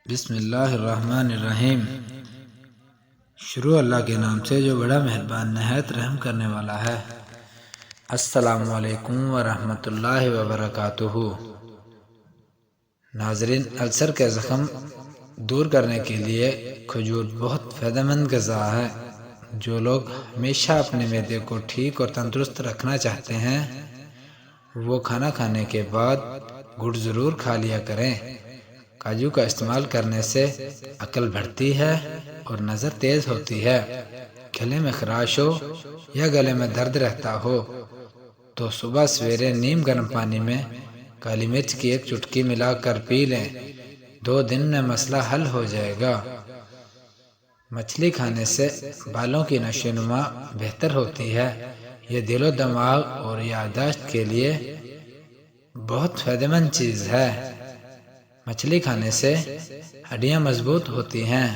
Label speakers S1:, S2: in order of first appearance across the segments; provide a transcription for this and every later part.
S1: بسم اللہ الرحمن الرحیم۔ شروع اللہ کے نام سے جو بڑا مہربان نہایت رحم کرنے والا ہے۔ السلام علیکم ورحمۃ اللہ وبرکاتہ۔ ناظرین، السر کے زخم دور کرنے کے لیے کھجور بہت فائدہ مند غذا ہے۔ جو لوگ ہمیشہ اپنے معدے کو ٹھیک اور تندرست رکھنا چاہتے ہیں وہ کھانا کھانے کے بعد گڑ ضرور کھا لیا کریں۔ کاجو کا استعمال کرنے سے عقل بڑھتی ہے اور نظر تیز ہوتی ہے۔ گلے میں خراش ہو یا گلے میں درد رہتا ہو تو صبح سویرے نیم گرم پانی میں کالی مرچ کی ایک چٹکی ملا کر پی لیں، 2 دن میں مسئلہ حل ہو جائے گا۔ مچھلی کھانے سے بالوں کی نشو و نما بہتر ہوتی ہے۔ یہ دل و دماغ اور یادداشت کے لیے بہت فائدہ مند چیز ہے۔ مچھلی کھانے سے ہڈیاں مضبوط ہوتی ہیں،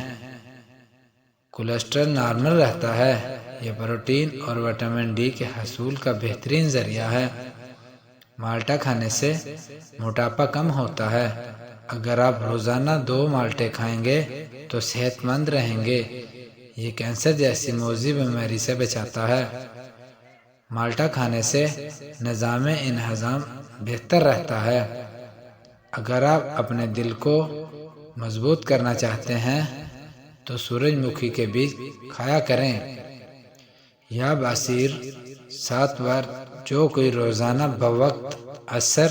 S1: کولیسٹرول نارمل رہتا ہے۔ یہ پروٹین اور وٹامن ڈی کے حصول کا بہترین ذریعہ ہے۔ مالٹا کھانے سے موٹاپا کم ہوتا ہے۔ اگر آپ روزانہ 2 مالٹے کھائیں گے تو صحت مند رہیں گے۔ یہ کینسر جیسی موذی بیماری سے بچاتا ہے۔ مالٹا کھانے سے نظام انہضام بہتر رہتا ہے۔ اگر آپ اپنے دل کو مضبوط کرنا چاہتے ہیں تو سورج مکھی کے بیج کھایا کریں۔ یا باسیر 7 بار جو کوئی روزانہ بوقت عصر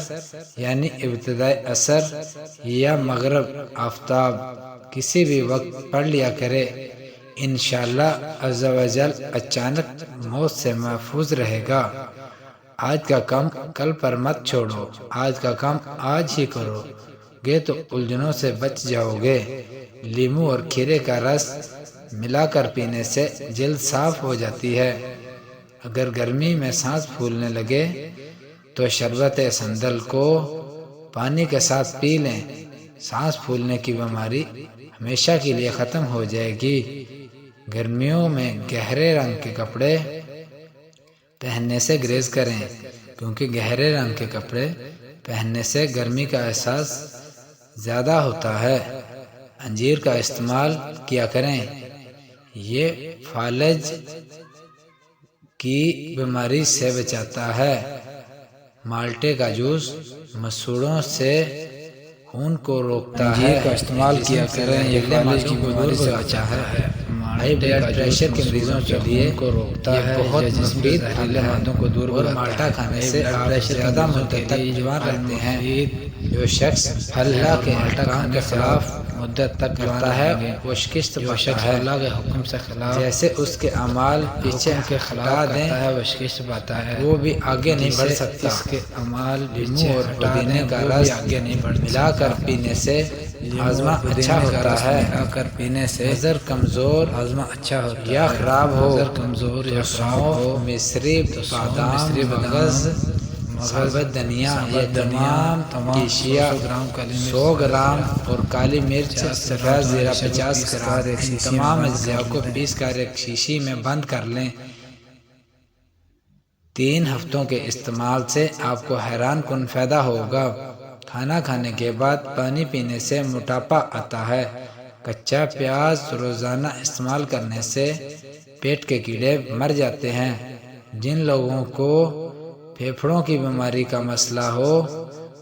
S1: یعنی ابتدائی عصر یا مغرب آفتاب کسی بھی وقت پڑھ لیا کرے، انشاءاللہ عز و جل اچانک موت سے محفوظ رہے گا۔ آج کا کام کل پر مت چھوڑو، آج کا کام آج ہی کرو گے تو الجھنوں سے بچ جاؤ گے۔ لیمو اور کھیرے کا رس ملا کر پینے سے جلد صاف ہو جاتی ہے۔ اگر گرمی میں سانس پھولنے لگے تو شربت سندل کو پانی کے ساتھ پی لیں، سانس پھولنے کی بیماری ہمیشہ کے لیے ختم ہو جائے گی۔ گرمیوں میں گہرے رنگ کے کپڑے پہننے سے گریز کریں، کیونکہ گہرے رنگ کے کپڑے پہننے سے گرمی کا احساس زیادہ ہوتا ہے۔ انجیر کا استعمال کیا کریں، یہ فالج کی بیماری سے بچاتا ہے۔ مالٹے کا جوس مسوڑوں سے خون کو روکتا ہے۔ انجیر کا استعمال کیا کریں، یہ فالج کی بیماری سے بچاتا ہے۔ ہائی بلڈ پریشر کے مریضوں کے لیے یہ بہت مفید پھل ہے اور مالٹا کھانے سے آپ زیادہ مدت تک جوان رہتے ہیں۔ جو شخص اللہ کے احکام کے خلاف مدت تک کرتا ہے وہ شکست پاتا ہے۔ اللہ کے حکم سے خلاف جیسے اس کے اعمال پیچھے ہٹا دیں وہ بھی آگے نہیں بڑھ سکتا۔ اس کے اعمال لیمو اور پودینے کا رس ملا کر پینے سے ہاضمہ اچھا ہوتا ہے۔ نظر کمزور یا خراب ہو تو سونف، مصری، بادام، مغز، ثابت دھنیا، یہ تمام اشیاء 100 گرام اور کالی مرچ، سفید زیرہ 50 گرام، ان تمام اجزاء کو پیس کر ایک شیشی میں بند کر لیں۔ 3 ہفتوں کے استعمال سے آپ کو حیران کن فائدہ ہوگا۔ کھانا کھانے کے بعد پانی پینے سے موٹاپا آتا ہے۔ کچا پیاز روزانہ استعمال کرنے سے پیٹ کے کیڑے مر جاتے ہیں۔ جن لوگوں کو پھیپھڑوں کی بیماری کا مسئلہ ہو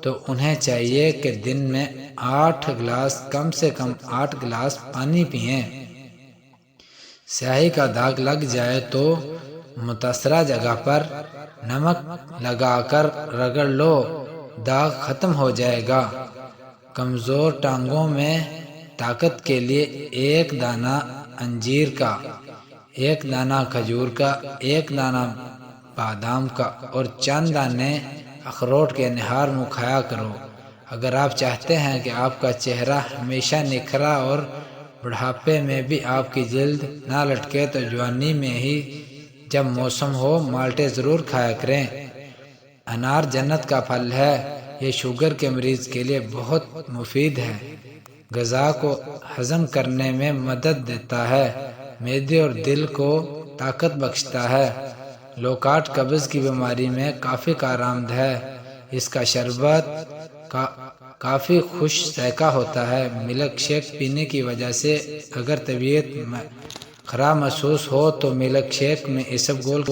S1: تو انہیں چاہیے کہ دن میں 8 گلاس کم سے کم 8 گلاس پانی پئیں۔ سیاہی کا داغ لگ جائے تو متاثرہ جگہ پر نمک لگا کر رگڑ لو، داغ ختم ہو جائے گا۔ کمزور ٹانگوں میں طاقت کے لیے 1 دانہ انجیر کا، 1 دانہ کھجور کا، 1 دانہ بادام کا اور چند دانے اخروٹ کے نہار منہ کھایا کرو۔ اگر آپ چاہتے ہیں کہ آپ کا چہرہ ہمیشہ نکھرا اور بڑھاپے میں بھی آپ کی جلد نہ لٹکے تو جوانی میں ہی جب موسم ہو مالٹے ضرور کھایا کریں۔ انار جنت کا پھل ہے، یہ شوگر کے مریض کے لیے بہت مفید ہے۔ غذا کو ہضم کرنے میں مدد دیتا ہے، معدے اور دل کو طاقت بخشتا ہے۔ لوکاٹ قبض کی بیماری میں کافی کارآمد ہے۔ اس کا شربت کافی خوش ذائقہ ہوتا ہے۔ ملک شیک پینے کی وجہ سے اگر طبیعت خراب محسوس ہو تو ملک شیک میں اسبگول